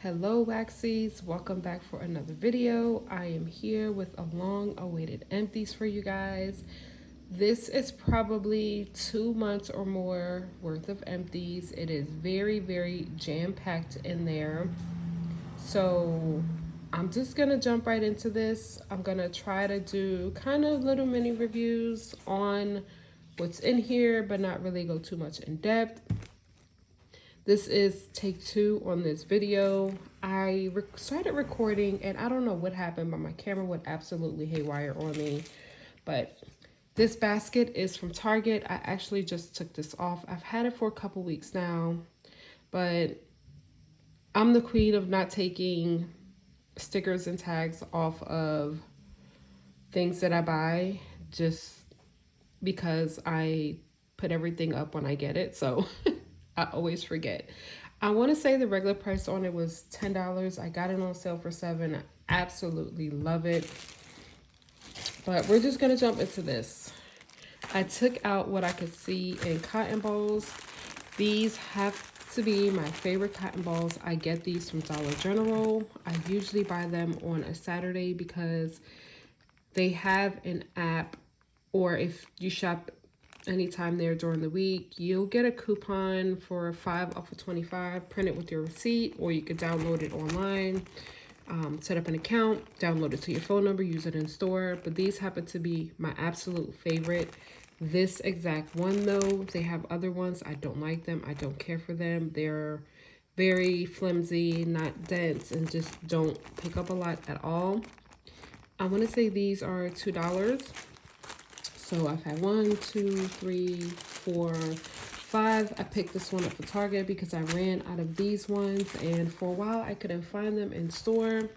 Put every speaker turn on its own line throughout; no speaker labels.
Hello Waxies, welcome back for another video. I am here with a long awaited empties for you guys. This is probably 2 months or more worth of empties. It is very jam-packed in there. So I'm just gonna jump right into this. I'm gonna try to do kind of little mini reviews on what's in here, but not really go too much in depth. This is take two on this video. I started recording and I don't know what happened, but my camera went absolutely haywire on me. But this basket is from Target. I actually just took this off. I've had it for a couple weeks now, but I'm the queen of not taking stickers and tags off of things that I buy just because I put everything up when I get it. So I always forget. I want to say the regular price on it was $10. I got it on sale for $7. I absolutely love it. But we're just going to jump into this. I took out what I could see in cotton balls. These have to be my favorite cotton balls. I get these from Dollar General. I usually buy them on a Saturday because they have an app, or if you shop anytime there during the week, you'll get a coupon for 5 off of 25. Print it with your receipt, or you could download it online, set up an account, download it to your phone number, use it in store. But these happen to be my absolute favorite. This exact one though, they have other ones. I don't like them. I don't care for them. They're very flimsy, not dense, and just don't pick up a lot at all. I want to say these are $2. So I've had 1, 2, 3, 4, 5. I picked this one up for Target because I ran out of these ones, and for a while I couldn't find them in store.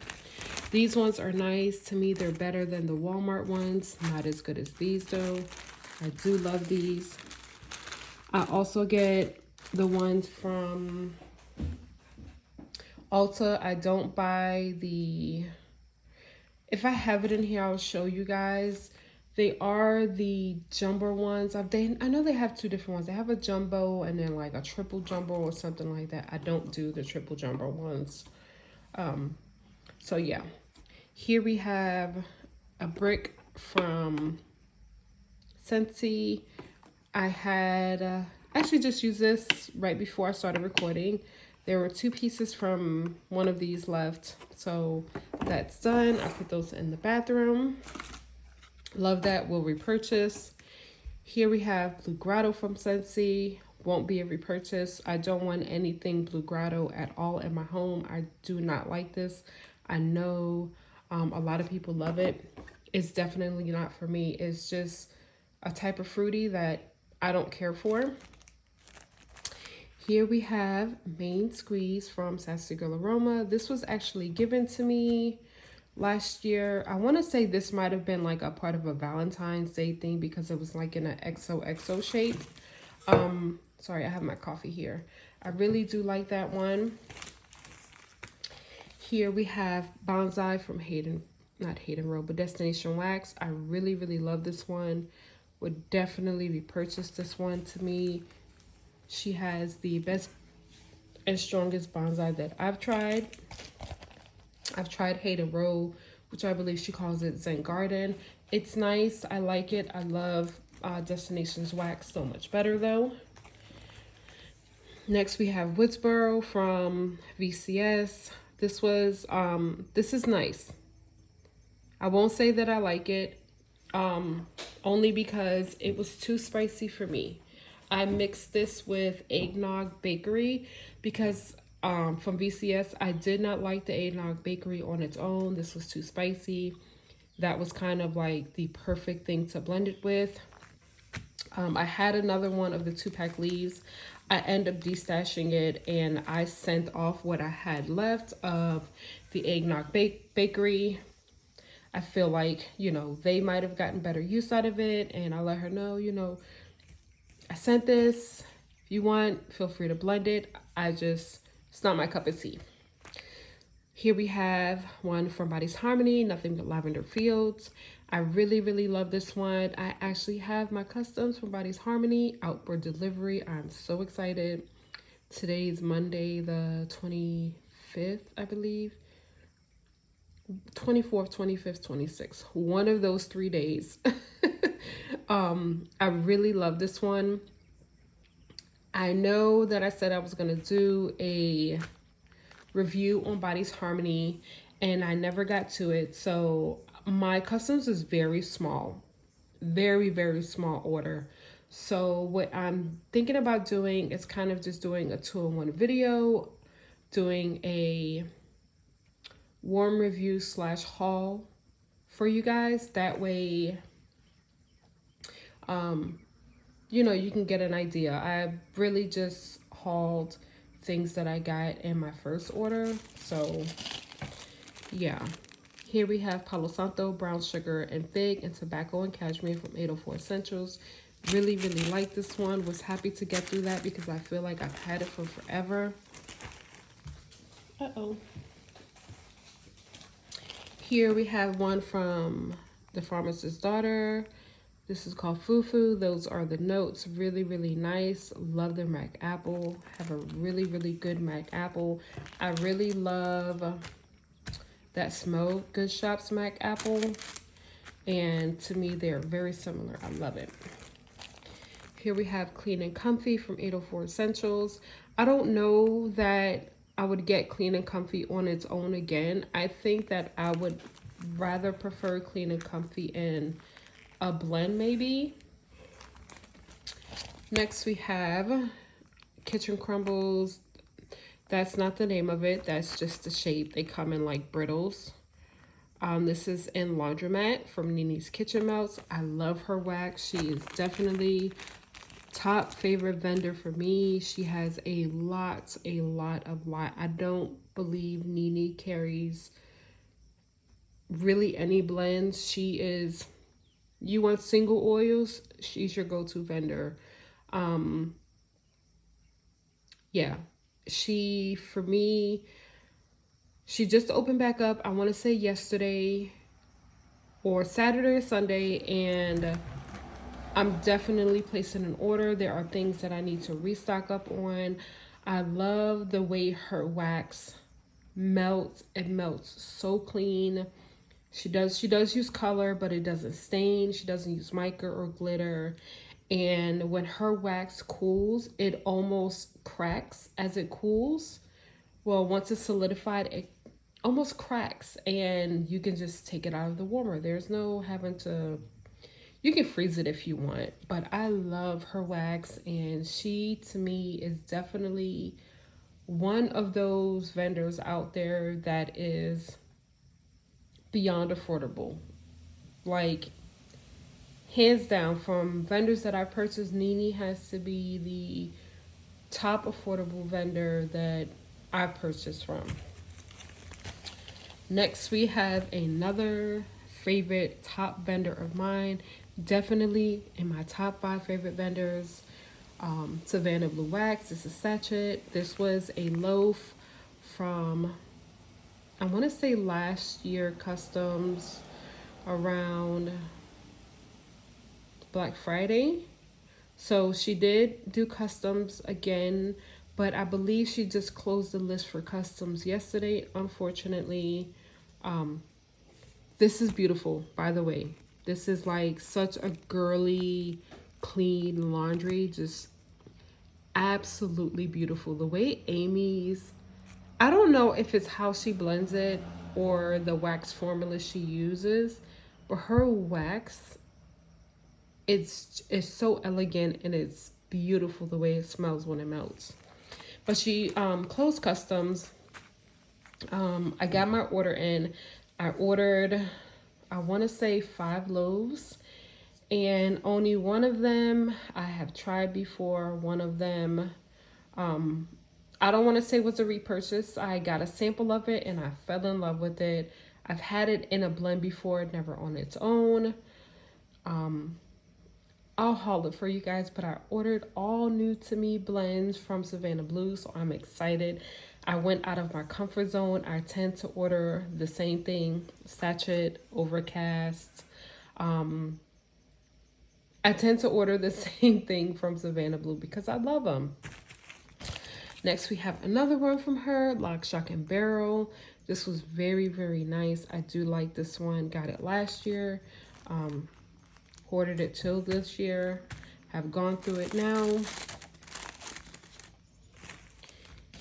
These ones are nice. To me, they're better than the Walmart ones. Not as good as these though. I do love these. I also get the ones from Ulta. I don't buy the... If I have it in here, I'll show you guys. They are the jumbo ones. I know they have two different ones. They have a jumbo and then like a triple jumbo or something like that. I don't do the triple jumbo ones. So yeah, here we have a brick from Scentsy. I had actually just used this right before I started recording. There were 2 pieces from one of these left. So that's done. I put those in the bathroom. Love that. Will repurchase. Here we have Blue Grotto from Scentsy. Won't be a repurchase. I don't want anything Blue Grotto at all in my home. I do not like this. I know a lot of people love it. It's definitely not for me. It's just a type of fruity that I don't care for. Here we have Main Squeeze from Sassy Girl Aroma. This was actually given to me last year. I want to say this might have been like a part of a Valentine's Day thing because it was like in an XOXO shape. Sorry, I have my coffee here. I really do like that one. Here we have Bonsai from not Hayden Road, but Destination Wax. I really love this one. Would definitely repurchase this one. To me, she has the best and strongest bonsai that I've tried. I've tried Hayden Road, which I believe she calls it Zen Garden. It's nice. I like it. I love Destinations Wax so much better though. Next we have Woodsboro from VCS. This is nice. I won't say that I like it, only because it was too spicy for me. I mixed this with Eggnog Bakery because from VCS, I did not like the Eggnog Bakery on its own. This was too spicy. That was kind of like the perfect thing to blend it with. I had another one of the 2-pack leaves. I ended up destashing it and I sent off what I had left of the Eggnog Bakery. I feel like, you know, they might have gotten better use out of it, and I let her know, you know, I sent this. If you want, feel free to blend it. It's not my cup of tea. Here we have one from Body's Harmony, Nothing But Lavender Fields. I really love this one. I actually have my customs from Body's Harmony out for delivery. I'm so excited. Today's Monday, the 25th. 25th, I believe. 24th, 25th, 26th. One of those 3 days. I really love this one. I know that I said I was going to do a review on Body's Harmony and I never got to it. So my customs is very small. Very, very small order. So what I'm thinking about doing is kind of just doing a 2-in-1 video, doing a warm review / haul for you guys. That way, you know, you can get an idea. I really just hauled things that I got in my first order. So yeah. Here we have Palo Santo, brown sugar and fig, and tobacco and cashmere from 804 Essentials. Really, really like this one. Was happy to get through that because I feel like I've had it for forever. Uh-oh. Here we have one from The Pharmacist's Daughter. This is called Fufu. Those are the notes. Really, really nice. Love their Mac Apple. Have a really, really good Mac Apple. I really love that Smell Good Shop's Mac Apple. And to me, they're very similar. I love it. Here we have Clean and Comfy from 804 Essentials. I don't know that I would get Clean and Comfy on its own again. I think that I would rather prefer Clean and Comfy in a blend maybe. Next we have Kitchen Crumbles. That's not the name of it. That's just the shape. They come in like brittles. This is in Laundromat from Nini's Kitchen Melts. I love her wax. She is definitely top favorite vendor for me. She has a lot. I don't believe Nini carries really any blends. She is, you want single oils, she's your go-to vendor. Yeah, she, for me, she just opened back up, I want to say yesterday or Saturday or Sunday, and I'm definitely placing an order. There are things that I need to restock up on. I love the way her wax melts. It melts so clean. She does use color, but it doesn't stain. She doesn't use mica or glitter. And when her wax cools, it almost cracks as it cools. Well, once it's solidified, it almost cracks and you can just take it out of the warmer. There's no having to, you can freeze it if you want, but I love her wax, and she to me is definitely one of those vendors out there that is beyond affordable. Like, hands down, from vendors that I purchased, Nini has to be the top affordable vendor that I purchased from. Next, we have another favorite top vendor of mine. Definitely in my top 5 favorite vendors. Savannah Blue Wax. This is Sachet. This was a loaf from, I want to say last year customs around Black Friday. So she did do customs again, but I believe she just closed the list for customs yesterday, unfortunately. This is beautiful, by the way. This is like such a girly, clean laundry. Just absolutely beautiful. The way Amy's, I don't know if it's how she blends it or the wax formula she uses, but her wax, it's so elegant and it's beautiful the way it smells when it melts. But she closed customs. I got my order in. I ordered, I want to say 5 loaves, and only one of them I have tried before. One of them, I don't want to say was a repurchase. I got a sample of it and I fell in love with it. I've had it in a blend before, never on its own. I'll haul it for you guys, but I ordered all new to me blends from Savannah Blue, so I'm excited. I went out of my comfort zone. I tend to order the same thing, Sachet, Overcast. I tend to order the same thing from Savannah Blue because I love them. Next, we have another one from her, Lock, Shock, and Barrel. This was very, very nice. I do like this one. Got it last year. Hoarded it till this year. Have gone through it now.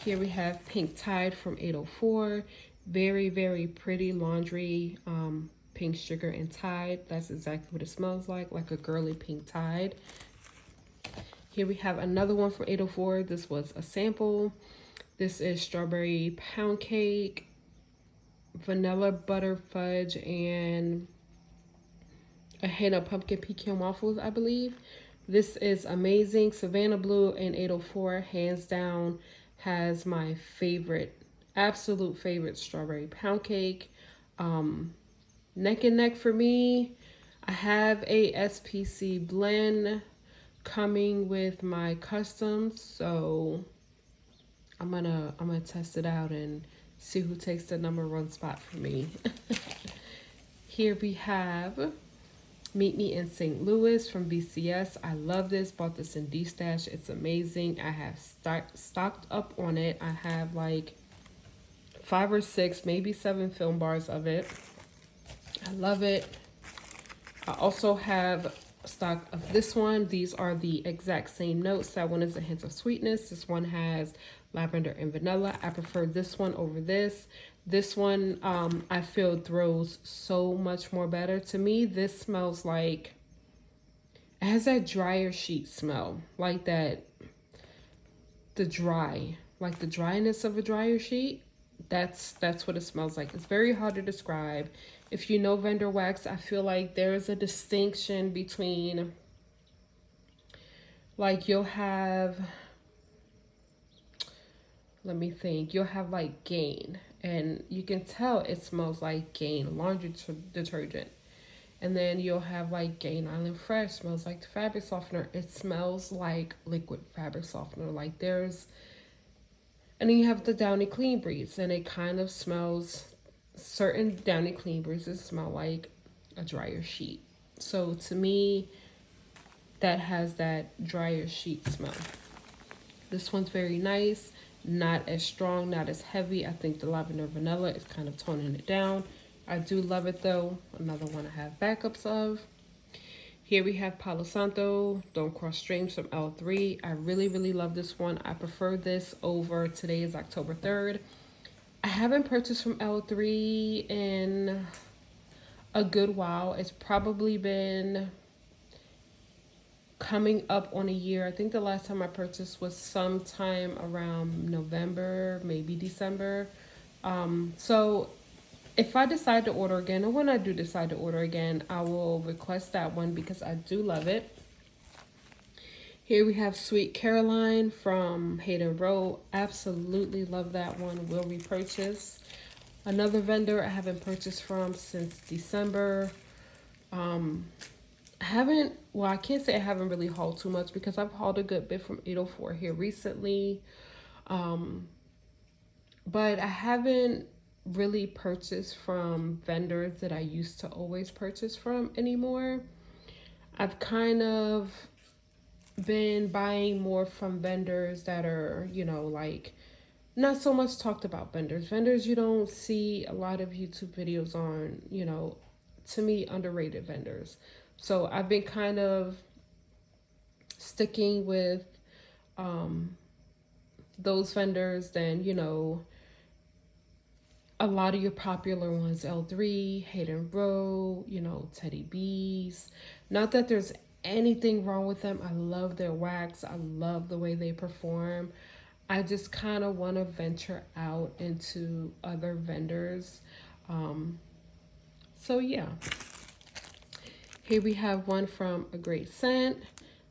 Here we have Pink Tide from 804. Very, very pretty laundry. Pink sugar and Tide. That's exactly what it smells like a girly pink Tide. Here we have another one for 804. This was a sample. This is strawberry pound cake, vanilla butter fudge, and a hint of pumpkin pecan waffles, I believe. This is amazing. Savannah Blue and 804, hands down, has my favorite, absolute favorite strawberry pound cake. Neck and neck for me. I have a SPC blend coming with my customs, so I'm gonna test it out and see who takes the #1 spot for me. Here we have Meet Me in St. Louis from BCS. I love this. Bought this in D-Stash. It's amazing. I have stocked up on it. I have like 5 or 6, maybe 7 film bars of it. I love it. I also have stock of this one. These are the exact same notes. That one is a hint of sweetness. This one has lavender and vanilla. I prefer this one over this. This one I feel throws so much more better. To me, this smells like, it has that dryer sheet smell, like that, the dryness of a dryer sheet. That's what it smells like. It's very hard to describe. If you know vendor wax, I feel like there's a distinction between, like, you'll have, let me think, you'll have like Gain, and you can tell it smells like Gain laundry detergent. And then you'll have like Gain Island Fresh, smells like the fabric softener. It smells like liquid fabric softener. Like there's, and then you have the Downy Clean Breeze, and it kind of smells, certain Downy Clean Breezes smell like a dryer sheet. So to me, that has that dryer sheet smell. This one's very nice, not as strong, not as heavy. I think the lavender vanilla is kind of toning it down. I do love it though. Another one I have backups of. Here we have Palo Santo, Don't Cross Streams from L3. I really, really love this one. I prefer this over, today is October 3rd. I haven't purchased from L3 in a good while. It's probably been coming up on a year. I think the last time I purchased was sometime around November, maybe December. So if I decide to order again, or when I do decide to order again, I will request that one because I do love it. Here we have Sweet Caroline from Hayden Road. Absolutely love that one. Will repurchase. Another vendor I haven't purchased from since December. I can't say I haven't really hauled too much because I've hauled a good bit from 804 here recently. But I haven't really purchased from vendors that I used to always purchase from anymore. I've kind of been buying more from vendors that are, you know, like not so much talked about vendors you don't see a lot of YouTube videos on, you know, to me, underrated vendors. So I've been kind of sticking with those vendors. Then, you know, a lot of your popular ones, L3, Hayden Row, you know, Teddy B's. Not that there's anything wrong with them. I love their wax. I love the way they perform. I just kind of want to venture out into other vendors. So yeah. Here we have one from A Great Scent.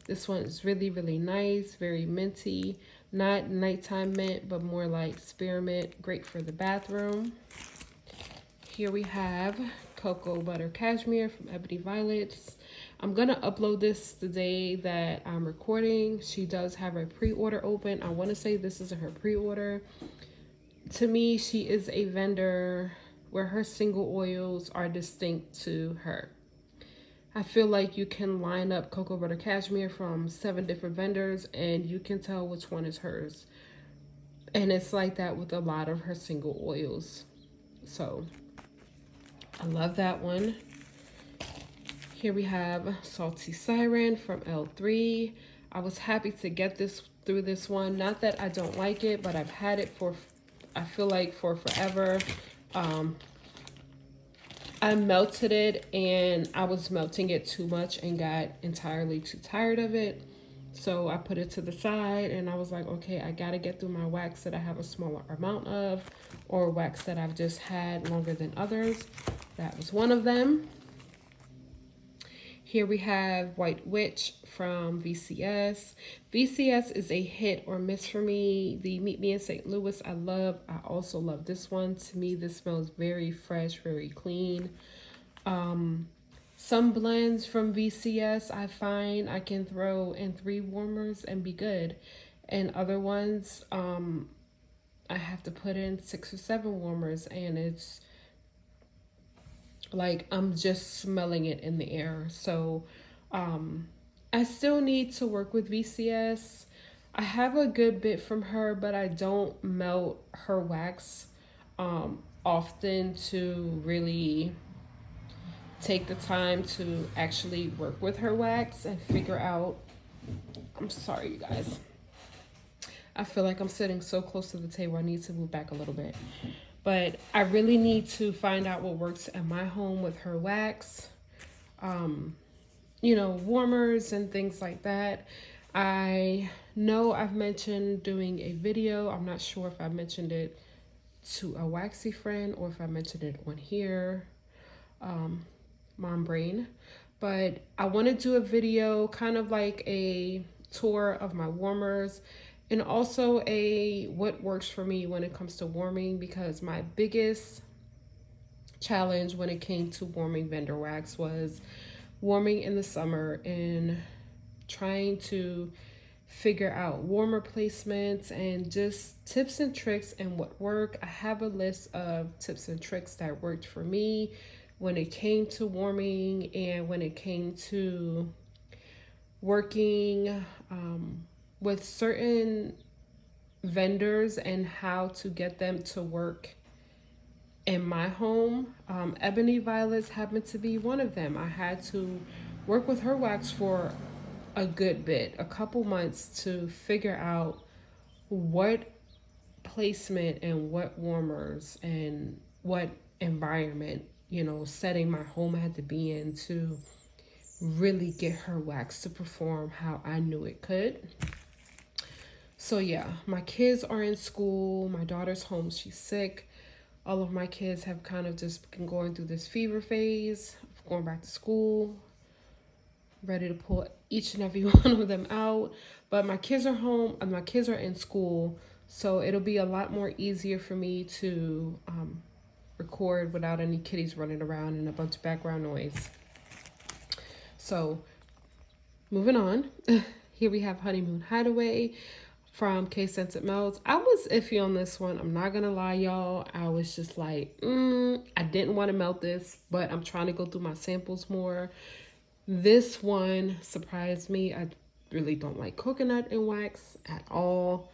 This one is really, really nice, very minty. Not nighttime mint, but more like spearmint. Great for the bathroom. Here we have Cocoa Butter Cashmere from Ebony Violets. I'm going to upload this the day that I'm recording. She does have a pre-order open. I want to say this is her pre-order. To me, she is a vendor where her single oils are distinct to her. I feel like you can line up Cocoa Butter Cashmere from 7 different vendors and you can tell which one is hers. And it's like that with a lot of her single oils. So I love that one. Here we have Salty Siren from L3. I was happy to get this through this one. Not that I don't like it, but I've had it for, I feel like, for forever. I melted it and I was melting it too much and got entirely too tired of it. So I put it to the side and I was like, okay, I gotta get through my wax that I have a smaller amount of, or wax that I've just had longer than others. That was one of them. Here we have White Witch from VCS. VCS is a hit or miss for me. The Meet Me in St. Louis I love. I also love this one. To me, this smells very fresh, very clean. Some blends from VCS I find I can throw in 3 warmers and be good. And other ones, I have to put in 6 or 7 warmers and it's like I'm just smelling it in the air. So I still need to work with VCS. I have a good bit from her, but I don't melt her wax often to really take the time to actually work with her wax and figure out. I'm sorry, you guys. I feel like I'm sitting so close to the table. I need to move back a little bit. But I really need to find out what works at my home with her wax. You know, warmers and things like that. I know I've mentioned doing a video. I'm not sure if I mentioned it to a waxy friend or if I mentioned it on here. Mom brain. But I want to do a video kind of like a tour of my warmers and also a what works for me when it comes to warming, because my biggest challenge when it came to warming vendor wax was warming in the summer and trying to figure out warmer placements and just tips and tricks and what work. I have a list of tips and tricks that worked for me when it came to warming and when it came to working with certain vendors and how to get them to work in my home. Ebony Violets happened to be one of them. I had to work with her wax for a good bit, a couple months, to figure out what placement and what warmers and what environment, you know, setting my home had to be in to really get her wax to perform how I knew it could. So yeah, my kids are in school. My daughter's home, she's sick. All of my kids have kind of just been going through this fever phase of going back to school, ready to pull each and every one of them out. But my kids are home and my kids are in school, so it'll be a lot more easier for me to record without any kitties running around and a bunch of background noise. So moving on. Here we have Honeymoon Hideaway from K-Scented Melts. I was iffy on this one. I'm not gonna lie, y'all. I was just like, I didn't want to melt this, but I'm trying to go through my samples more. This one surprised me. I really don't like coconut in wax at all.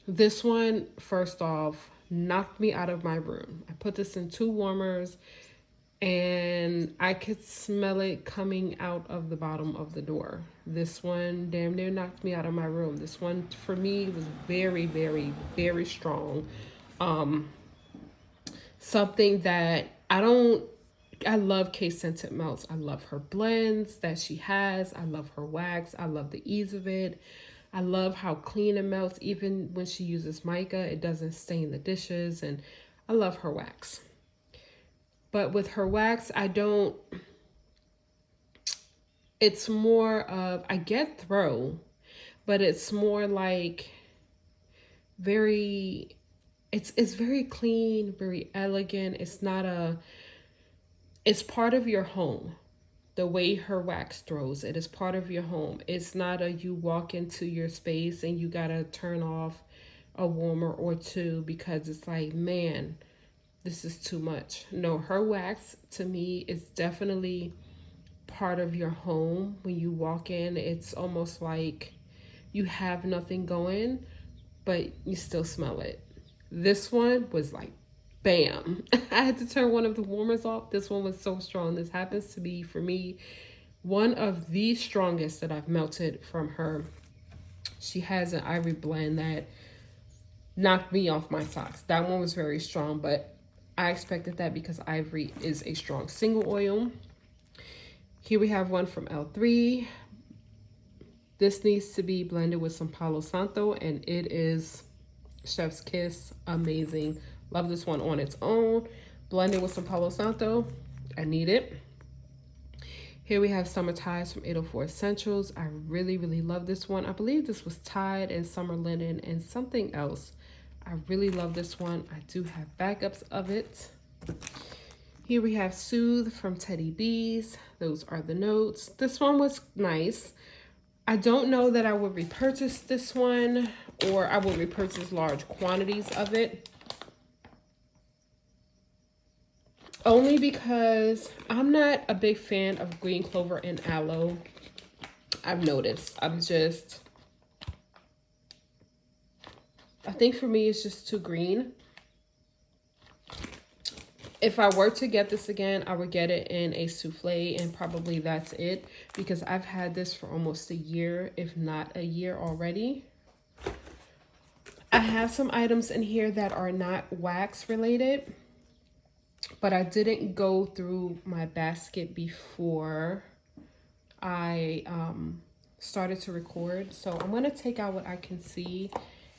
This one, first off, knocked me out of my room. I put this in 2 warmers and I could smell it coming out of the bottom of the door. This one damn near knocked me out of my room. This one for me was very, very, very strong. Something that I love K-Scented Melts. I love her blends that she has. I love her wax. I love the ease of it. I love how clean it melts. Even when she uses mica, it doesn't stain the dishes. And I love her wax. But with her wax, it's more of, I get throw, but it's more like it's very clean, very elegant. It's part of your home. The way her wax throws, it is part of your home. It's not you walk into your space and you gotta turn off a warmer or 2 because it's like, man, this is too much. No, her wax to me is definitely part of your home. When you walk in, it's almost like you have nothing going, but you still smell it. This one was like, bam. I had to turn one of the warmers off. This one was so strong. This happens to be, for me, one of the strongest that I've melted from her. She has an ivory blend that knocked me off my socks. That one was very strong, but I expected that because ivory is a strong single oil. Here we have one from L3. This needs to be blended with some Palo Santo, and it is Chef's Kiss. Amazing. Love this one on its own. Blended with some Palo Santo. I need it. Here we have Summer Ties from 804 Essentials. I really, really love this one. I believe this was Tide and Summer Linen and something else. I really love this one. I do have backups of it. Here we have Soothe from Teddy Bees. Those are the notes. This one was nice. I don't know that I would repurchase this one, or I would repurchase large quantities of it. Only because I'm not a big fan of green clover and aloe. I've noticed. I think for me it's just too green. If I were to get this again, I would get it in a souffle, and probably that's it, because I've had this for almost a year, if not a year already. I have some items in here that are not wax related, but I didn't go through my basket before I started to record. So I'm going to take out what I can see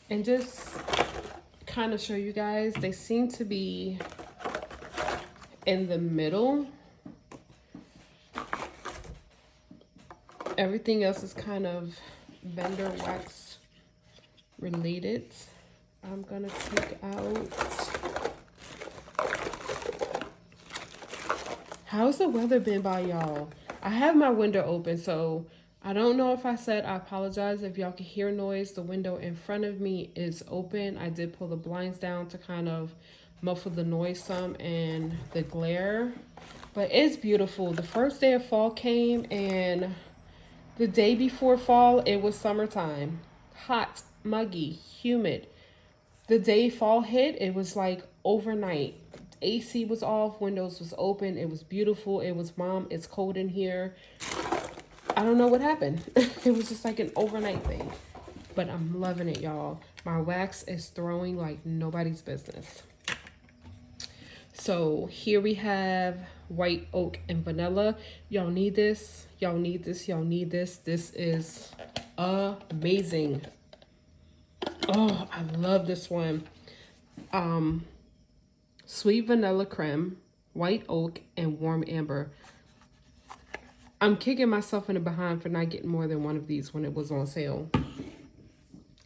and just kind of show you guys. They seem to be in the middle. Everything else is kind of vendor wax related. I'm gonna take out. How's the weather been by y'all? I have my window open, so I don't know if I said, I apologize if y'all can hear noise. The window in front of me is open. I did pull the blinds down to kind of muffle the noise some and the glare, but it's beautiful. The first day of fall came, and the day before fall it was summertime. Hot, muggy, humid. The day fall hit, it was like overnight. AC was off, windows was open. It was beautiful. It was, Mom, it's cold in here. I don't know what happened. It was just like an overnight thing, but I'm loving it, y'all. My wax is throwing like nobody's business. So here we have white oak and vanilla. Y'all need this. Y'all need this. Y'all need this. This is amazing. Oh, I love this one. Sweet vanilla creme, white oak, and warm amber. I'm kicking myself in the behind for not getting more than one of these when it was on sale.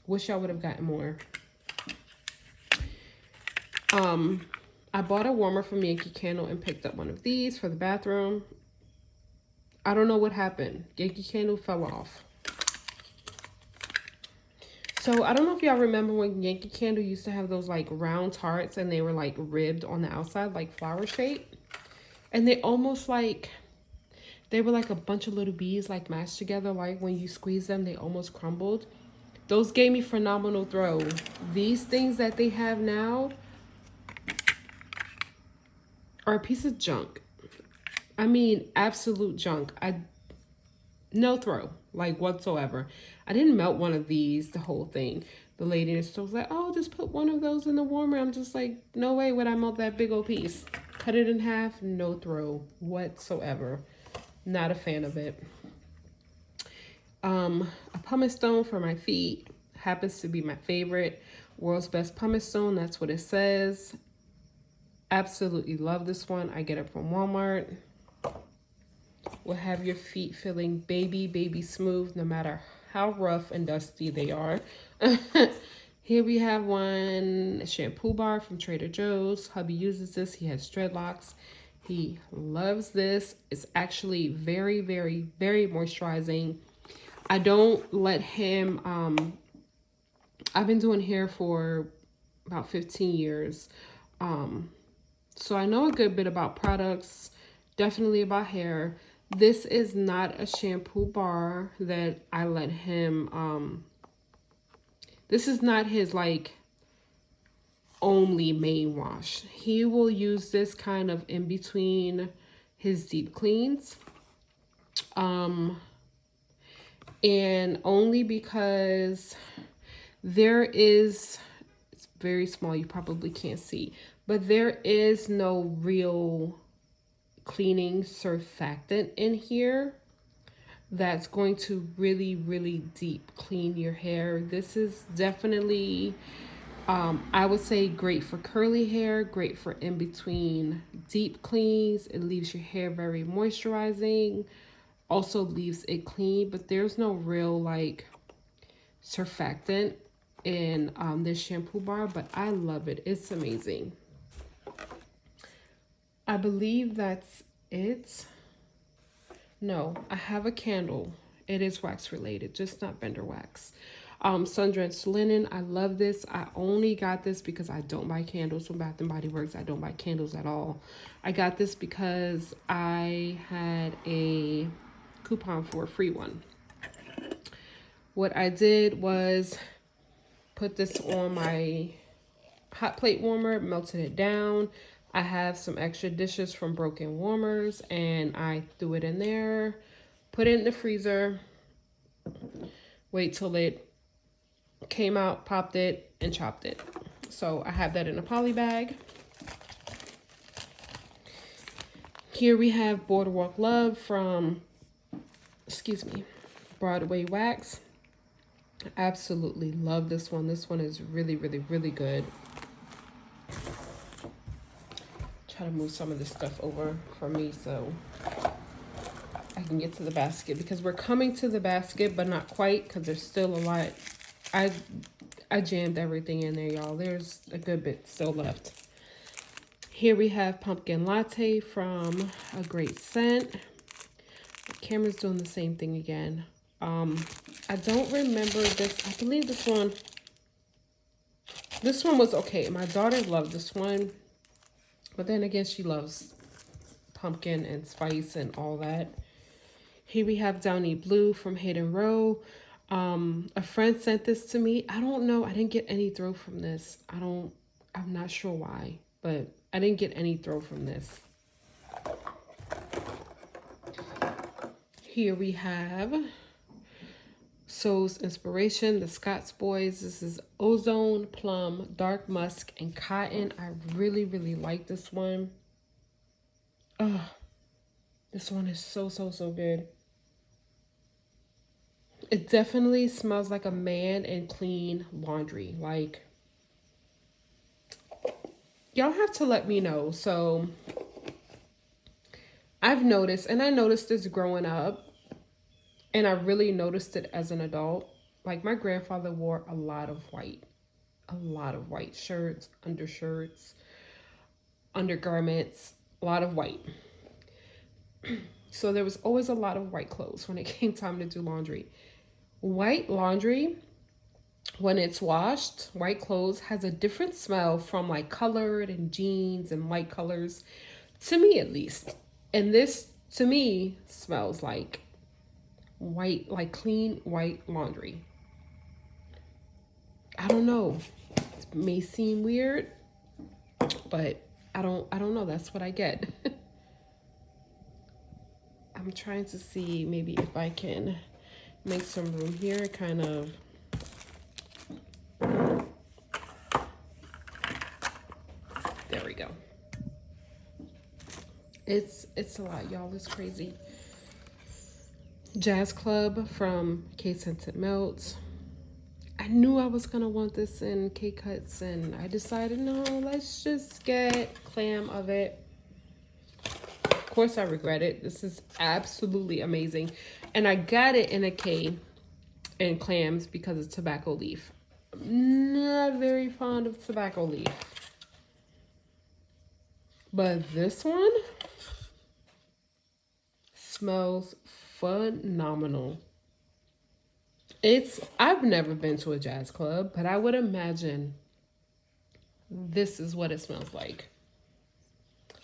Wish y'all would have gotten more. I bought a warmer from Yankee Candle and picked up one of these for the bathroom. I don't know what happened. Yankee Candle fell off. So I don't know if y'all remember when Yankee Candle used to have those like round tarts, and they were like ribbed on the outside, like flower shape. And they almost like, they were like a bunch of little bees like mashed together. Like when you squeeze them, they almost crumbled. Those gave me phenomenal throw. These things that they have now are a piece of junk. I mean, absolute junk. No throw, like whatsoever. I didn't melt one of these, the whole thing. The lady in the store was like, oh, just put one of those in the warmer. I'm just like, no way would I melt that big old piece. Cut it in half, no throw whatsoever. Not a fan of it. A pumice stone for my feet. Happens to be my favorite. World's Best Pumice Stone, that's what it says. Absolutely love this one. I get it from Walmart. Will have your feet feeling baby smooth, no matter how rough and dusty they are. Here we have one, a shampoo bar from Trader Joe's. Hubby uses this. He has dreadlocks. He loves this. It's actually very, very, very moisturizing. I don't let him, I've been doing hair for about 15 years. So I know a good bit about products, definitely about hair. This is not a shampoo bar that I let him This is not his like only main wash. He will use this kind of in between his deep cleans. And only because there is, it's very small, you probably can't see, but there is no real cleaning surfactant in here that's going to really, really deep clean your hair. This is definitely, I would say, great for curly hair, great for in between deep cleans. It leaves your hair very moisturizing, also leaves it clean, but there's no real like surfactant in this shampoo bar, but I love it. It's amazing. I believe that's it. No, I have a candle. It is wax related, just not Bender wax. Sun-drenched linen. I love this. I only got this because I don't buy candles from Bath and Body Works. I don't buy candles at all. I got this because I had a coupon for a free one. What I did was put this on my hot plate warmer, melted it down. I have some extra dishes from broken warmers and I threw it in there, put it in the freezer, wait till it came out, popped it, and chopped it. So I have that in a poly bag. Here we have Boardwalk Love from, Broadway Wax. I absolutely love this one. This one is really, really, really good. Try to move some of this stuff over for me so I can get to the basket, because we're coming to the basket, but not quite, because there's still a lot. I jammed everything in there, y'all. There's a good bit still left. Here we have Pumpkin Latte from A Great Scent. The camera's doing the same thing again. I don't remember this. I believe this one was okay. My daughter loved this one, but then again, she loves pumpkin and spice and all that. Here we have Downy Blue from Hidden Row. A friend sent this to me. I don't know. I didn't get any throw from this. I'm not sure why, but I didn't get any throw from this. Here we have Soul's Inspiration, the Scots Boys. This is Ozone, Plum, Dark Musk, and Cotton. I really, really like this one. Oh, this one is so, so, so good. It definitely smells like a man and clean laundry. Like, y'all have to let me know. So I've noticed, and I noticed this growing up, and I really noticed it as an adult. Like, my grandfather wore a lot of white shirts, undershirts, undergarments, a lot of white. So there was always a lot of white clothes when it came time to do laundry. White laundry, when it's washed, white clothes has a different smell from like colored and jeans and light colors, to me at least. And this, to me, smells like white, like clean white laundry. I don't know. It may seem weird, but I don't know. That's what I get. I'm trying to see maybe if I can make some room here, kind of. There we go. It's a lot, y'all. It's crazy. Jazz Club from K-Scented Melts. I knew I was gonna want this in K-Cuts, and I decided, no, let's just get clam of it. Of course I regret it. This is absolutely amazing. And I got it in a K and clams because it's tobacco leaf. I'm not very fond of tobacco leaf. But this one smells phenomenal. I've never been to a jazz club, but I would imagine this is what it smells like.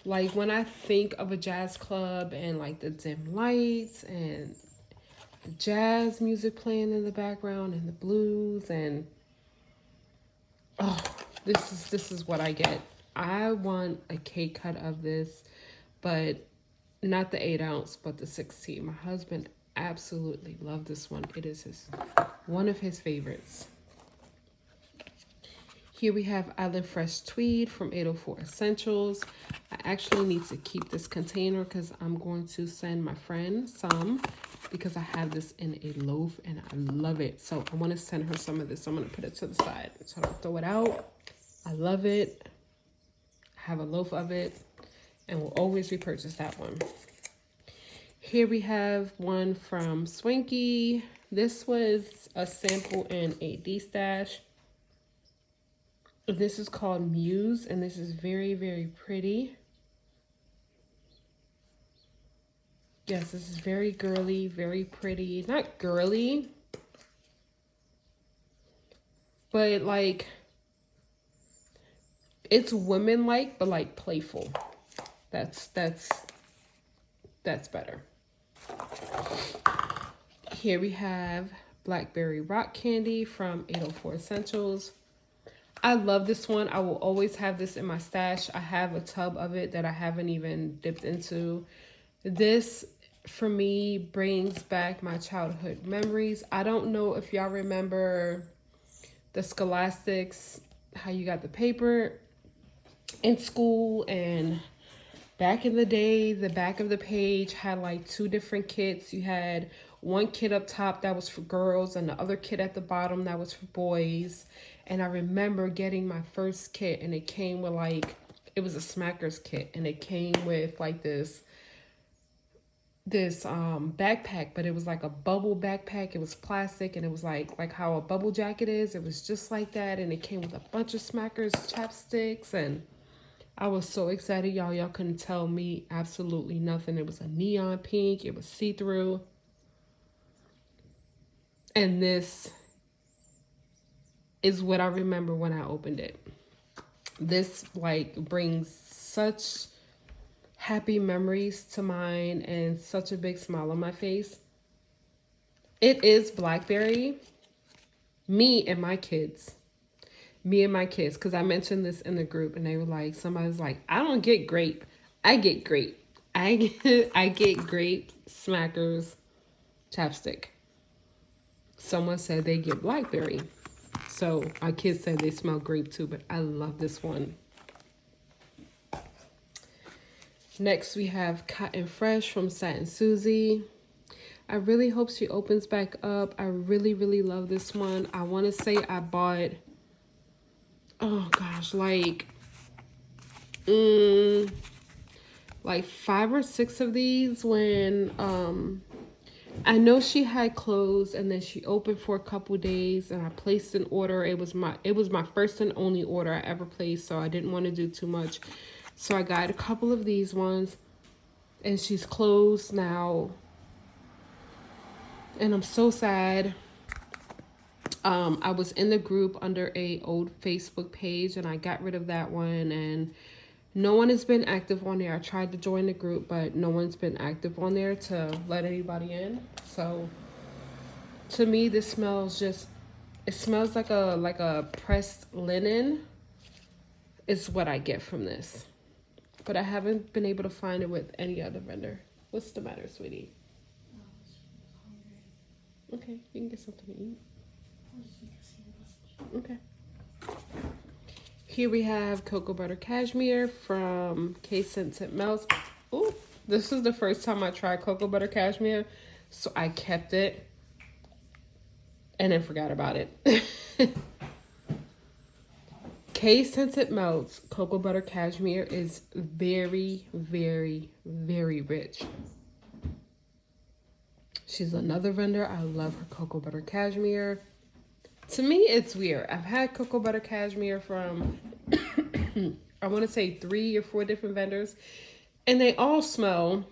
Like, when I think of a jazz club and like the dim lights and the jazz music playing in the background and the blues, and Oh, this is what I get. I want a cake cut of this, but not the 8 ounce, but the 16. My husband absolutely loved this one. It is one of his favorites. Here we have Island Fresh Tweed from 804 Essentials. I actually need to keep this container because I'm going to send my friend some because I have this in a loaf and I love it. So I want to send her some of this. I'm going to put it to the side so I don't throw it out. I love it. I have a loaf of it and will always repurchase that one. Here we have one from Swinky. This was a sample in a D-stash. This is called Muse, and this is very, very pretty. Yes, this is very girly, very pretty. Not girly, but like, it's women-like, but like playful. That's better. Here we have Blackberry Rock Candy from 804 Essentials. I love this one. I will always have this in my stash. I have a tub of it that I haven't even dipped into. This, for me, brings back my childhood memories. I don't know if y'all remember the Scholastics, how you got the paper in school, and back in the day, the back of the page had like 2 different kits. You had one kit up top that was for girls and the other kit at the bottom that was for boys. And I remember getting my first kit and it came with like, it was a Smackers kit and it came with like this backpack, but it was like a bubble backpack. It was plastic and it was like how a bubble jacket is. It was just like that, and it came with a bunch of Smackers chapsticks, and I was so excited, y'all. Y'all couldn't tell me absolutely nothing. It was a neon pink. It was see-through. And this is what I remember when I opened it. This like brings such happy memories to mind and such a big smile on my face. It is blackberry. Me and my kids, because I mentioned this in the group and they were like, somebody's like, I don't get grape. I get grape. I get grape Smackers chapstick. Someone said they get blackberry. So my kids said they smell grape too, but I love this one. Next we have Cotton Fresh from Satin Susie. I really hope she opens back up. I really, really love this one. I want to say I bought, oh gosh, like 5 or 6 of these when I know she had closed, and then she opened for a couple days and I placed an order. It was my first and only order I ever placed, so I didn't want to do too much. So I got a couple of these ones and she's closed now. And I'm so sad. I was in the group under a old Facebook page and I got rid of that one, and no one has been active on there. I tried to join the group, but no one's been active on there to let anybody in. So to me, this smells just, it smells like a pressed linen is what I get from this. But I haven't been able to find it with any other vendor. What's the matter, sweetie? Okay, you can get something to eat. Okay. Here we have Cocoa Butter Cashmere from K-Scented Melts. Ooh, this is the first time I tried Cocoa Butter Cashmere, so I kept it and then forgot about it. K-Scented Melts Cocoa Butter Cashmere is very, very, very rich. She's another vendor. I love her Cocoa Butter Cashmere. To me, it's weird. I've had Cocoa Butter Cashmere from, I want to say 3 or 4 different vendors, and they all smell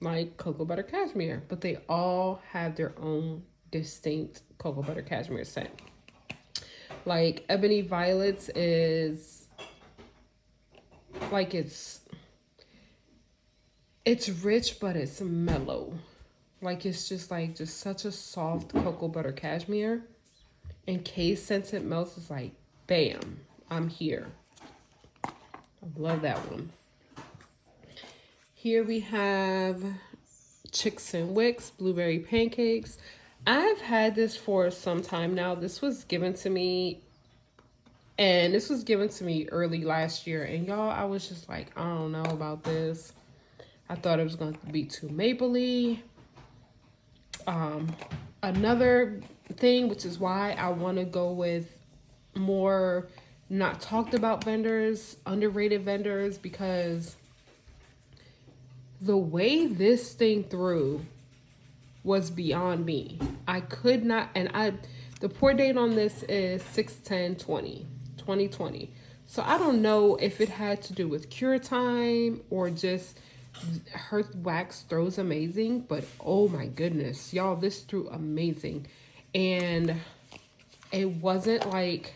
like Cocoa Butter Cashmere, but they all have their own distinct Cocoa Butter Cashmere scent. Like Ebony Violets is like, it's rich, but it's mellow. Like it's just such a soft Cocoa Butter Cashmere. And K-Scented Melts is like Bam, I'm here. I love that one. Here we have Chicks and Wicks blueberry pancakes. I've had this for some time now. This was given to me, and this was given to me early last year. And y'all, I was just like, I don't know about this. I thought it was going to be too mapley. Another thing, which is why I want to go with more not talked about vendors, underrated vendors, because the way this thing threw was beyond me. I could not, and the pour date on this is 6/10/2020. So I don't know if it had to do with cure time or just her wax throws amazing, but oh my goodness, y'all, this threw amazing. And it wasn't like,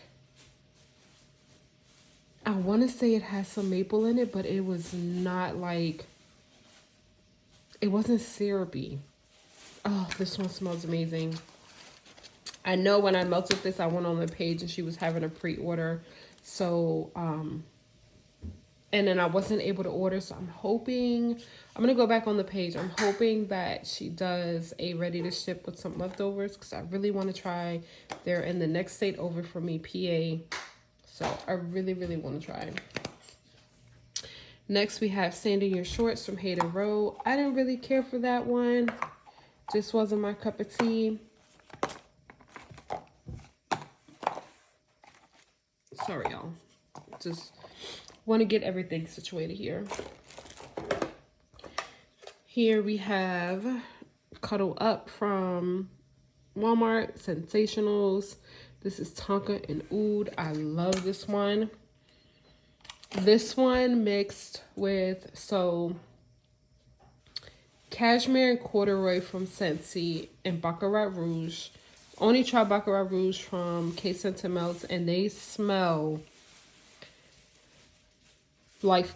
I want to say it has some maple in it, but it was not like, it wasn't syrupy. Oh, this one smells amazing. I know when I melted this, I went on the page and she was having a pre-order. So, and then I wasn't able to order. So I'm hoping, I'm going to go back on the page. I'm hoping that she does a ready to ship with some leftovers, because I really want to try. They're in the next state over for me, PA. So I really, really want to try. Next, we have Sanding Your Shorts from Hayden Road. I didn't really care for that one. Just wasn't my cup of tea. Sorry, y'all. Just want to get everything situated here. Here we have Cuddle Up from Walmart, Sensationals. This is Tonka and Oud. I love this one. This one mixed with, so Cashmere and Corduroy from Scentsy and Baccarat Rouge. Only try Baccarat Rouge from K Sentimentals, and they smell like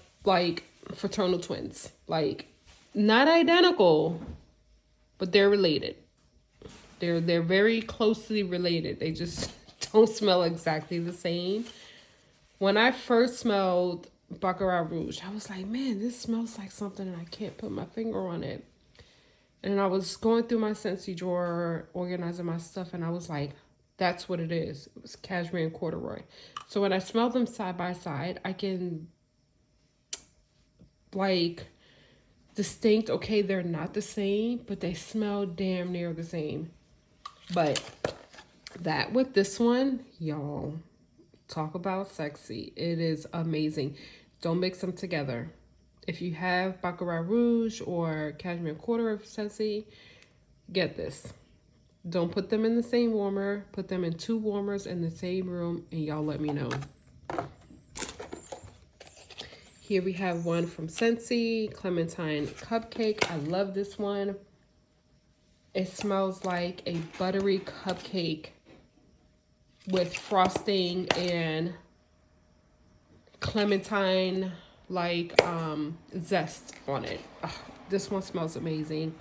fraternal twins. Like, not identical, but they're related. They're very closely related. They just don't smell exactly the same. When I first smelled Baccarat Rouge, I was like, man, this smells like something and I can't put my finger on it. And I was going through my Scentsy drawer, organizing my stuff, and I was like, that's what it is. It was Cashmere and Corduroy. So when I smell them side by side, I can, like, distinct, okay, they're not the same, but they smell damn near the same. But that with this one, y'all, talk about sexy. It is amazing. Don't mix them together. If you have Baccarat Rouge or Cashmere Corduroy for Scentsy, get this. Don't put them in the same warmer. Put them in 2 warmers in the same room, and y'all let me know. Here we have one from Scentsy, Clementine Cupcake. I love this one. It smells like a buttery cupcake with frosting and clementine zest on it. Ugh, this one smells amazing.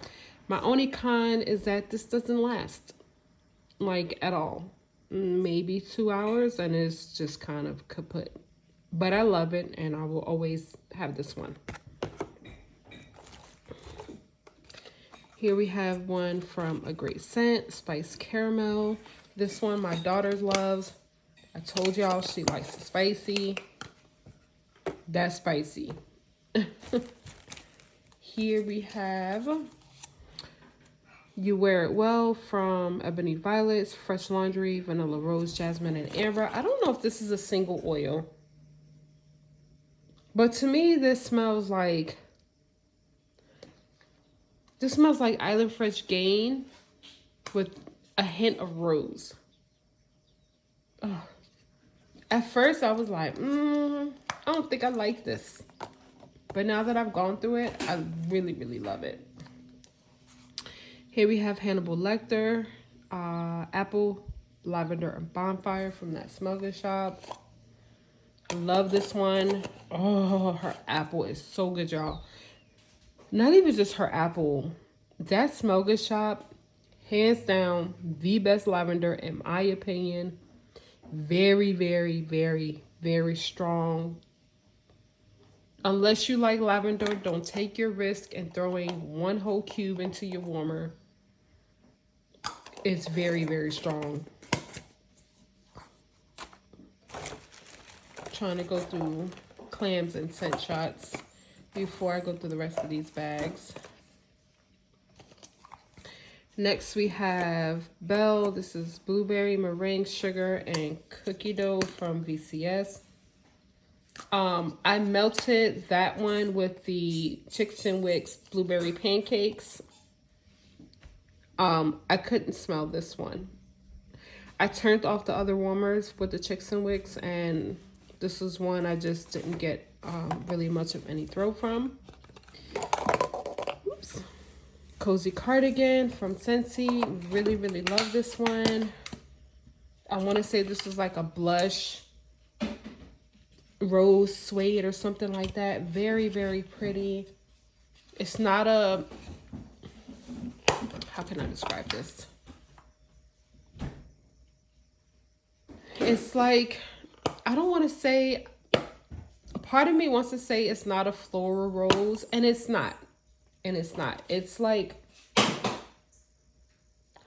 My only con is that this doesn't last like at all. Maybe 2 hours and it's just kind of kaput. But I love it and I will always have this one. Here we have one from A Great Scent, Spiced Caramel. This one my daughter loves. I told y'all she likes the spicy. That's spicy. Here we have You Wear It Well from Ebony Violets, Fresh Laundry, Vanilla Rose, Jasmine, and Amber. I don't know if this is a single oil. But to me, this smells like Island Fresh Gain with a hint of rose. Ugh. At first, I was like, I don't think I like this. But now that I've gone through it, I really, really love it. Here we have Hannibal Lecter, Apple, Lavender, and Bonfire from That Smell Good shop. Love this one. Oh, her apple is so good, y'all. Not even just her apple. That Smell Good shop, hands down, the best lavender in my opinion. Very, very, very, very strong. Unless you like lavender, don't take your risk in throwing one whole cube into your warmer. It's very, very strong. Trying to go through clams and scent shots before I go through the rest of these bags. Next we have Belle. This is blueberry, meringue, sugar, and cookie dough from VCS. I melted that one with the Chicks and Wicks blueberry pancakes. I couldn't smell this one. I turned off the other warmers with the Chicks and Wicks, and this was one I just didn't get really much of any throw from. Oops. Cozy Cardigan from Scentsy. Really, really love this one. I want to say this was like a blush rose suede or something like that. Very, very pretty. It's not a, how can I describe this? It's like, I don't want to say, a part of me wants to say it's not a floral rose, and it's not. And it's not. It's like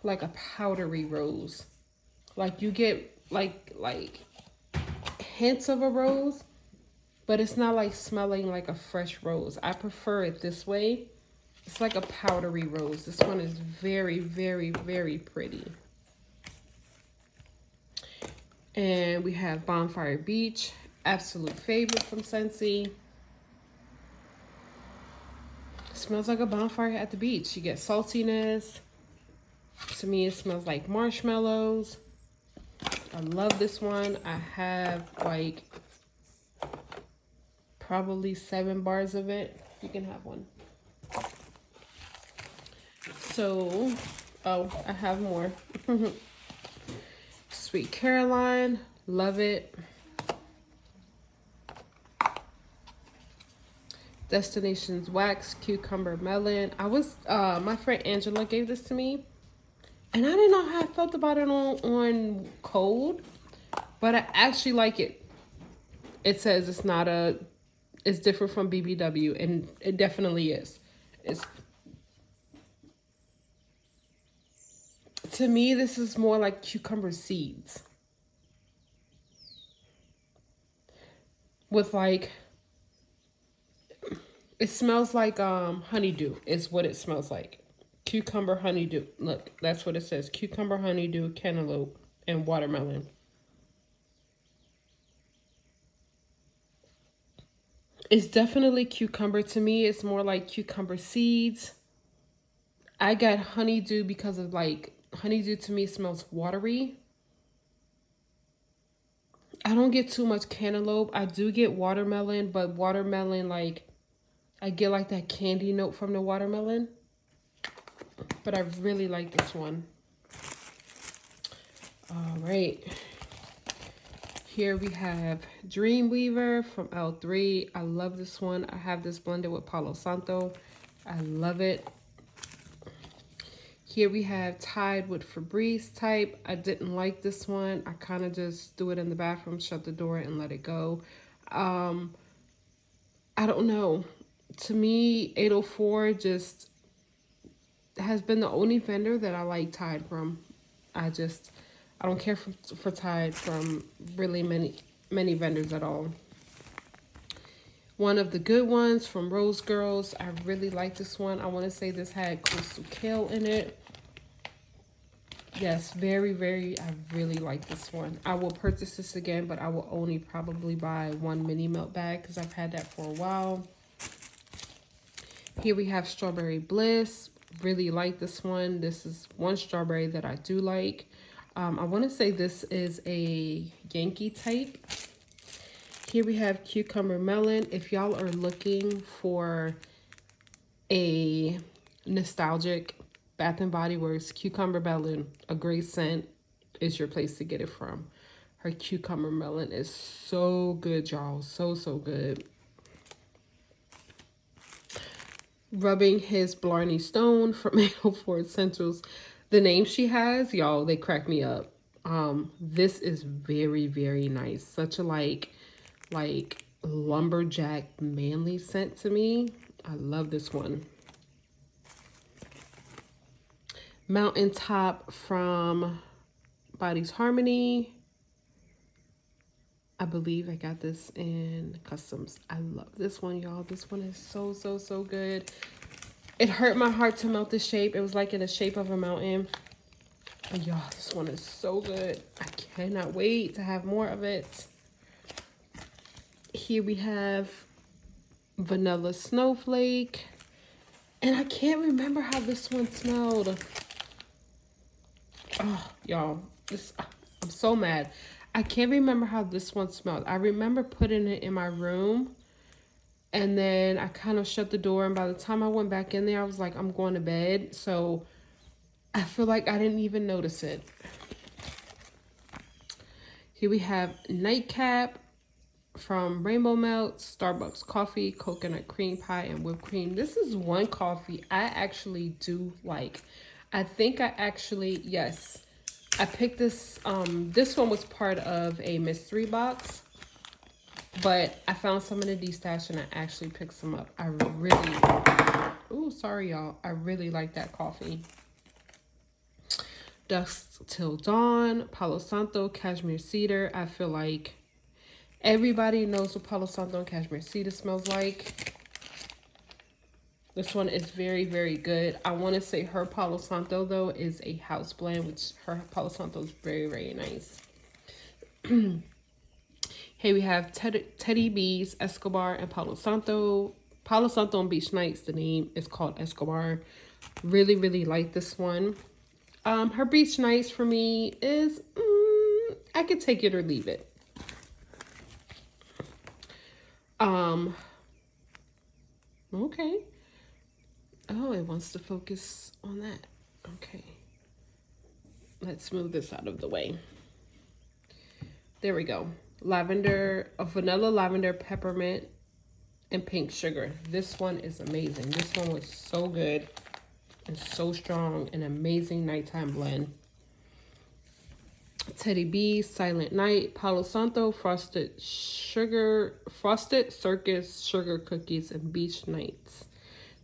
a powdery rose. Like you get like hints of a rose, but it's not like smelling like a fresh rose. I prefer it this way. It's like a powdery rose. This one is very, very, very pretty. And we have Bonfire Beach, absolute favorite from Scentsy. Smells like a bonfire at the beach. You get saltiness. To me, it smells like marshmallows. I love this one. I have like probably 7 bars of it. You can have one. So, oh, I have more. Sweet Caroline, love it. Destinations Wax, Cucumber Melon. I was, my friend Angela gave this to me, and I didn't know how I felt about it on cold, but I actually like it. It says it's not a, it's different from BBW, and it definitely is. To me, this is more like cucumber seeds with like, it smells like honeydew is what it smells like. Cucumber honeydew. Look, that's what it says. Cucumber honeydew, cantaloupe, and watermelon. It's definitely cucumber. To me, it's more like cucumber seeds. I got honeydew because of like, honeydew to me smells watery. I don't get too much cantaloupe. I do get watermelon, but watermelon, like, I get like that candy note from the watermelon. But I really like this one. All right. Here we have Dreamweaver from L3. I love this one. I have this blended with Palo Santo. I love it. Here we have Tide with Febreze type. I didn't like this one. I kind of just threw it in the bathroom, shut the door, and let it go. I don't know. To me, 804 just has been the only vendor that I like Tide from. I don't care for Tide from really many vendors at all. One of the good ones from Rose Girls. I really like this one. I want to say this had Coastal Kale in it. Yes, very, very, I really like this one. I will purchase this again, but I will only probably buy 1 mini melt bag because I've had that for a while. Here we have Strawberry Bliss. Really like this one. This is one strawberry that I do like. I want to say this is a Yankee type. Here we have Cucumber Melon. If y'all are looking for a nostalgic Bath and Body Works Cucumber Melon, a great scent, is your place to get it from. Her Cucumber Melon is so good, y'all. So, so good. Rubbing His Blarney Stone from 804 Essentials. The name she has, y'all, they crack me up. This is very, very nice. Such a like lumberjack manly scent to me. I love this one. Mountaintop from Body's Harmony. I believe I got this in customs. I love this one, y'all. This one is so, so, so good. It hurt my heart to melt the shape. It was like in the shape of a mountain. And y'all, this one is so good. I cannot wait to have more of it. Here we have Vanilla Snowflake. And I can't remember how this one smelled. Oh, y'all, I'm so mad. I can't remember how this one smelled. I remember putting it in my room, and then I kind of shut the door, and by the time I went back in there, I was like, I'm going to bed. So I feel like I didn't even notice it. Here we have Nightcap from Rainbow Melt, Starbucks Coffee, Coconut Cream Pie, and Whipped Cream. This is one coffee I actually do like. I think I actually, yes, I picked this. This one was part of a mystery box, but I found some in the D-stash and I actually picked some up. I really, oh, sorry, y'all. I really like that coffee. Dusk Till Dawn, Palo Santo, Cashmere Cedar. I feel like everybody knows what Palo Santo and Cashmere Cedar smells like. This one is very, very good. I want to say her Palo Santo, though, is a house blend, which her Palo Santo is very, very nice. Here we have Teddy B's, Escobar, and Palo Santo. Palo Santo and Beach Nights, the name is called Escobar. Really, really like this one. Her Beach Nights for me is, I could take it or leave it. Okay. Oh, it wants to focus on that. Okay. Let's move this out of the way. There we go. Lavender, vanilla, lavender, peppermint, and pink sugar. This one is amazing. This one was so good and so strong. An amazing nighttime blend. Teddy B, Silent Night, Palo Santo, Frosted Circus, Sugar Cookies, and Beach Nights.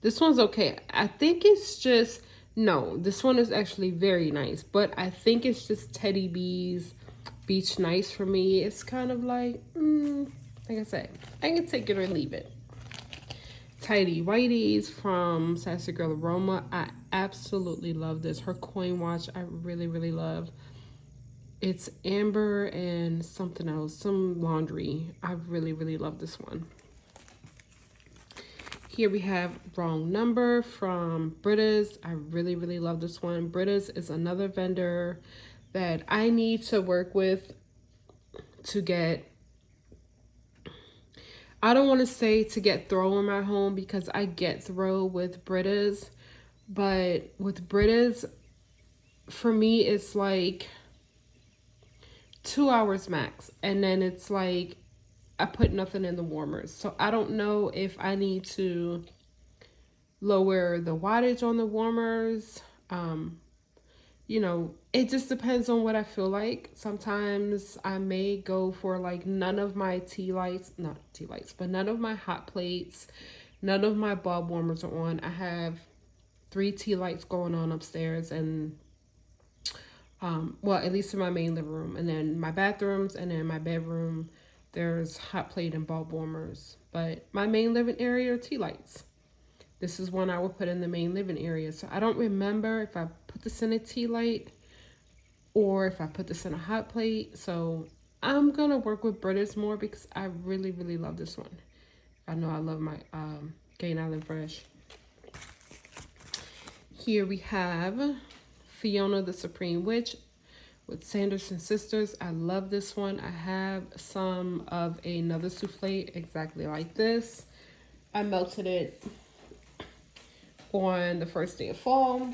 This one's okay. I think it's just, no, this one is actually very nice, but I think it's just Teddy B's Beach Nights for me. It's kind of like I said, I can take it or leave it. Tidy Whities from Sassy Girl Aroma. I absolutely love this. Her coin watch, I really, really love. It's amber and something else, some laundry. I really, really love this one. Here we have Wrong Number from Britta's. I really, really love this one. Britta's is another vendor that I need to work with to get, I don't want to say to get throw in my home because I get throw with Britta's, but with Britta's, for me, it's like 2 hours max. And then it's like, I put nothing in the warmers. So I don't know if I need to lower the wattage on the warmers. You know, it just depends on what I feel like. Sometimes I may go for like none of my not tea lights, but none of my hot plates, none of my bulb warmers are on. I have 3 tea lights going on upstairs and well, at least in my main living room, and then my bathrooms, and then my bedroom, there's hot plate and bulb warmers. But my main living area are tea lights. This is one I would put in the main living area. So I don't remember if I put this in a tea light or if I put this in a hot plate. So I'm going to work with Britta's more because I really, really love this one. I know I love my Cane Island Fresh. Here we have Fiona the Supreme Witch with Sanderson Sisters. I love this one. I have some of another souffle exactly like this. I melted it on the first day of fall.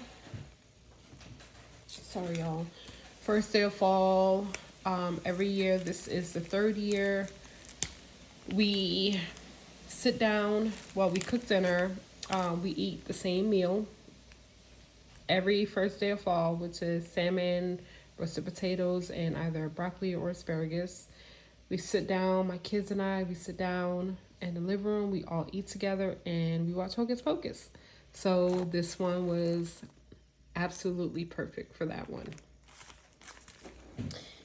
Sorry, y'all. First day of fall. Every year, this is the 3rd year. We sit down while we cook dinner. We eat the same meal every first day of fall, which is salmon, roasted potatoes, and either broccoli or asparagus. We sit down, my kids and I, we sit down in the living room, we all eat together, and we watch Hocus Pocus. So this one was absolutely perfect for that one.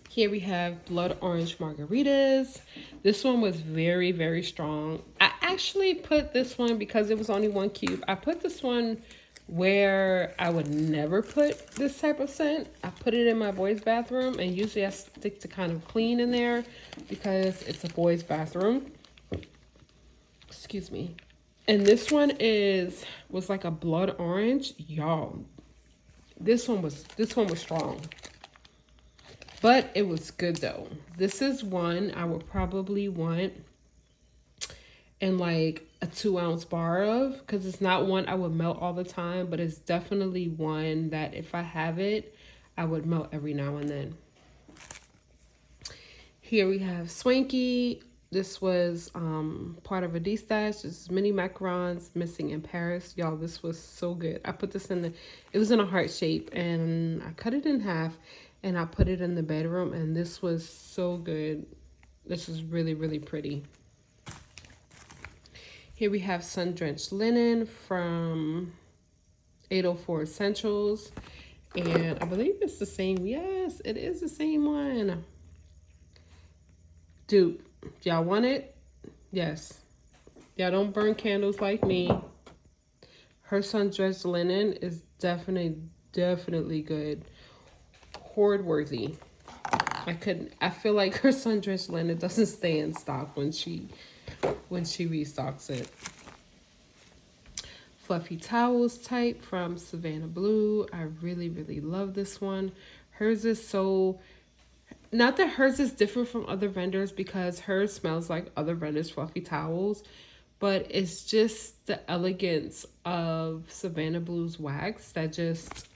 Here we have blood orange margaritas. This one was very, very strong. I actually put this one, because it was only 1 cube, I put this one where I would never put this type of scent. I put it in my boys' bathroom, and usually I stick to kind of clean in there because it's a boys' bathroom. Excuse me. And this one was like a blood orange. Y'all, this one was strong. But it was good though. This is one I would probably want in like a 2-ounce bar of, because it's not one I would melt all the time, but it's definitely one that if I have it, I would melt every now and then. Here we have Swanky. This was part of a D-stash. This is mini macarons missing in Paris. Y'all, this was so good. I put this it was in a heart shape, and I cut it in half, and I put it in the bedroom, and this was so good. This is really, really pretty. Here we have sun-drenched linen from 804 Essentials, and I believe it's the same. Yes, it is the same one. Dupe. Y'all want it? Yes. Y'all don't burn candles like me. Her sun-drenched linen is definitely good. Hoard worthy. I feel like her sun-drenched linen doesn't stay in stock when she restocks it. Fluffy towels type from Savannah Blue. I really, really love this one. Hers is so, not that hers is different from other vendors, because hers smells like other vendors' fluffy towels, but it's just the elegance of Savannah Blue's wax that just,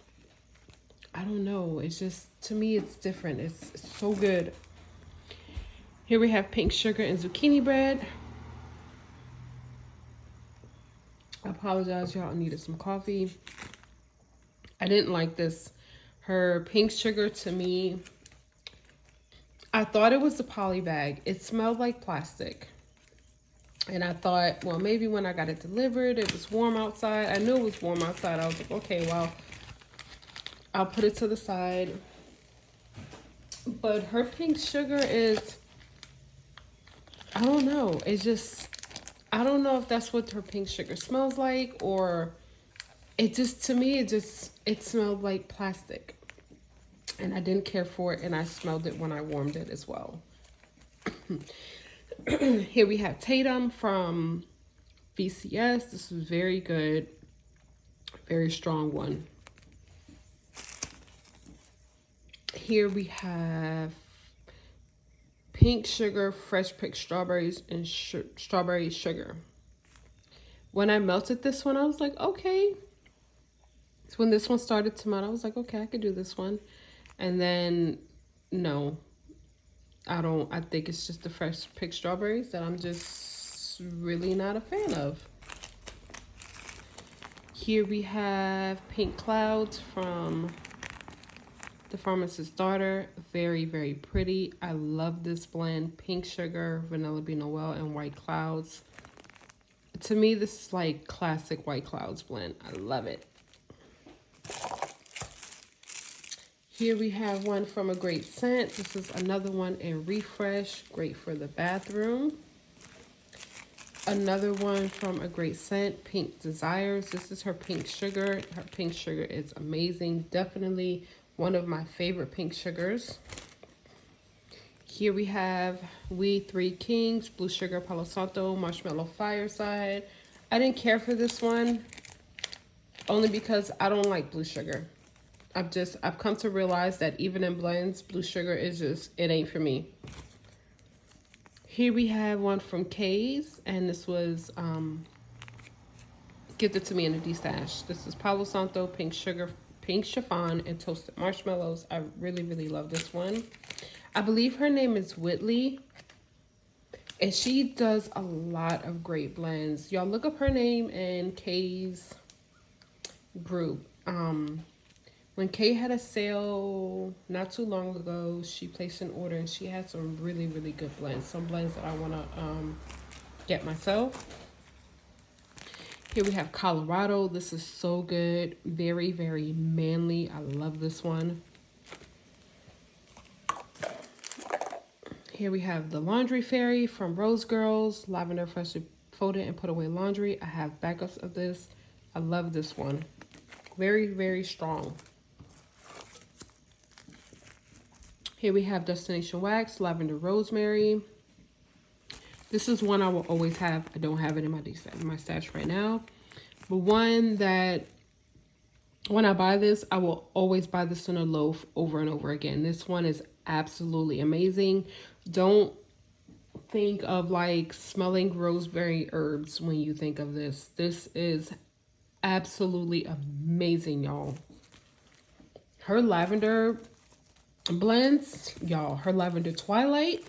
I don't know, it's just, to me, it's different. It's so good. Here we have pink sugar and zucchini bread. I apologize, y'all. I needed some coffee. I didn't like this. Her pink sugar, to me, I thought it was the poly bag. It smelled like plastic. And I thought, well, maybe when I got it delivered, it was warm outside. I knew it was warm outside. I was like, okay, well, I'll put it to the side. But her pink sugar is, I don't know. It's just, I don't know if that's what her pink sugar smells like, or it just, to me, it smelled like plastic. And I didn't care for it, and I smelled it when I warmed it as well. Here we have Tatum from VCS. This is very good. Very strong one. Here we have pink sugar, fresh picked strawberries, and strawberry sugar. When I melted this one, I was like, okay. So when this one started to melt, I was like, okay, I could do this one. And then, no, I don't. I think it's just the fresh picked strawberries that I'm just really not a fan of. Here we have Pink Clouds from The Pharmacist's Daughter. Very, very pretty. I love this blend. Pink sugar, vanilla bean Noel, and white clouds. To me, this is like classic white clouds blend. I love it. Here we have one from A Great Scent. This is another one in Refresh. Great for the bathroom. Another one from A Great Scent, Pink Desires. This is her pink sugar. Her pink sugar is amazing. Definitely one of my favorite pink sugars. Here we have We Three Kings, Blue Sugar Palo Santo, Marshmallow Fireside. I didn't care for this one, only because I don't like blue sugar. I've come to realize that even in blends, blue sugar is just, it ain't for me. Here we have one from K's, and this was gifted to me in a D-stash. This is Palo Santo, pink sugar, pink chiffon, and toasted marshmallows. I really, really love this one. I believe her name is Whitley, and she does a lot of great blends. Y'all look up her name in K's group. When Kay had a sale not too long ago, she placed an order and she had some really, really good blends. Some blends that I want to get myself. Here we have Colorado. This is so good. Very, very manly. I love this one. Here we have the Laundry Fairy from Rose Girls. Lavender freshly folded and put away laundry. I have backups of this. I love this one. Very, very strong. Here we have Destination Wax, Lavender Rosemary. This is one I will always have. I don't have it in my stash right now. But one that when I buy this, I will always buy this in a loaf over and over again. This one is absolutely amazing. Don't think of like smelling rosemary herbs when you think of this. This is absolutely amazing, y'all. Her lavender blends, y'all, her lavender twilight,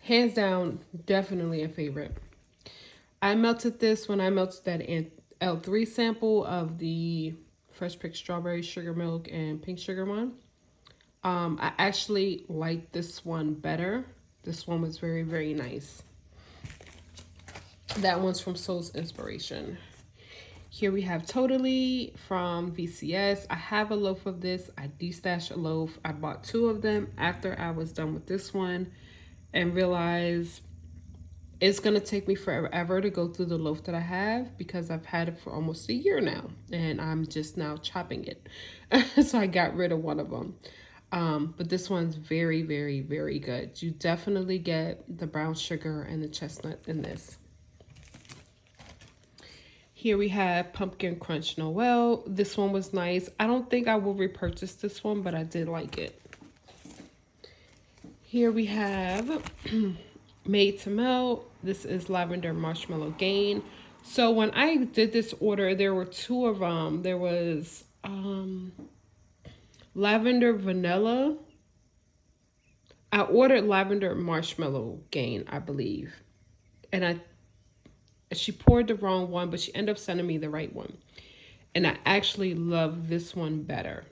hands down, definitely a favorite. I melted this when I melted that L3 sample of the Fresh Picked Strawberry, Sugar Milk, and Pink Sugar one. I actually like this one better. This one was very, very nice. That one's from Soul's Inspiration. Here we have Totally from VCS. I have a loaf of this. I destashed a loaf. I bought 2 of them after I was done with this one and realized it's going to take me forever to go through the loaf that I have because I've had it for almost a year now and I'm just now chopping it. So I got rid of one of them. But this one's very, very, very good. You definitely get the brown sugar and the chestnut in this. Here we have Pumpkin Crunch Noel. This one was nice. I don't think I will repurchase this one, but I did like it. Here we have Made to Melt. This is Lavender Marshmallow Gain. So when I did this order, there were 2 of them. There was Lavender Vanilla. I ordered Lavender Marshmallow Gain, I believe. And she poured the wrong one, but she ended up sending me the right one. And I actually love this one better.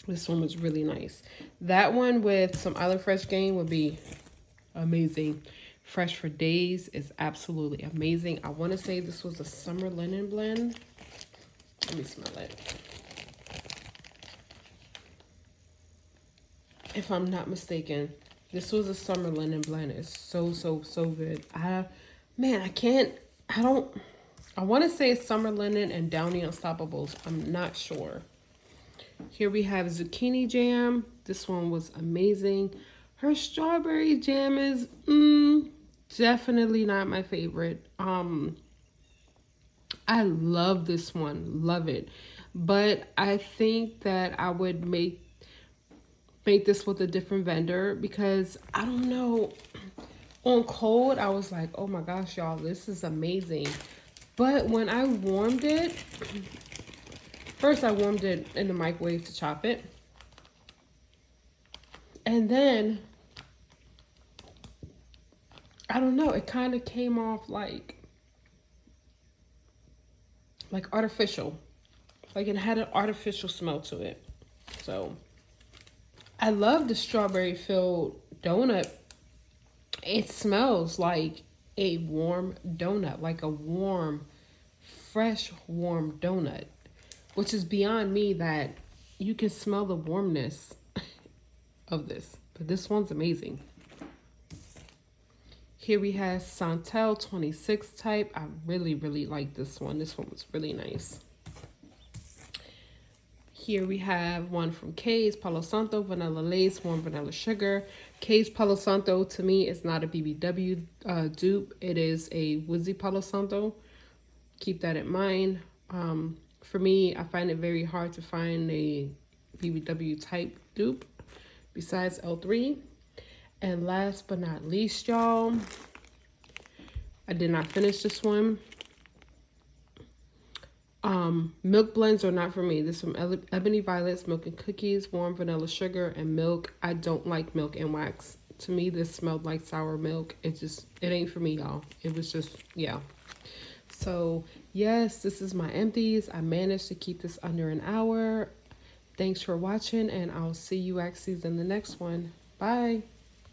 This one was really nice. That one with some Island Fresh Gain would be amazing. Fresh for Days is absolutely amazing. I want to say this was a Summer Linen blend. Let me smell it. If I'm not mistaken, this was a Summer Linen blend. It's so, so, so good. I want to say it's Summer Linen and Downy Unstoppables. I'm not sure. Here we have Zucchini Jam. This one was amazing. Her Strawberry Jam is definitely not my favorite. I love this one. Love it. But I think that I would make this with a different vendor because I don't know. On cold, I was like, oh my gosh, y'all, this is amazing. But when I warmed it, first I warmed it in the microwave to chop it. And then, I don't know, it kind of came off like artificial. Like it had an artificial smell to it. So, I love the strawberry filled donut. It smells like a warm donut, like a warm, fresh, warm donut, which is beyond me that you can smell the warmness of this. But this one's amazing. Here we have Santel 26 type. I really, really like this one. This one was really nice. Here we have one from Kay's Palo Santo, Vanilla Lace, Warm Vanilla Sugar. Kay's Palo Santo, to me, is not a BBW dupe. It is a Woodsy Palo Santo. Keep that in mind. For me, I find it very hard to find a BBW type dupe besides L3. And last but not least, y'all, I did not finish this one. Milk blends are not for me. This is from Ebony Violets, Milk and Cookies, Warm Vanilla Sugar, and Milk. I don't like milk and wax. To me, this smelled like sour milk. It ain't for me, y'all. It was just, yeah. So yes, this is my empties. I managed to keep this under an hour. Thanks for watching, and I'll see you actually in the next one. Bye.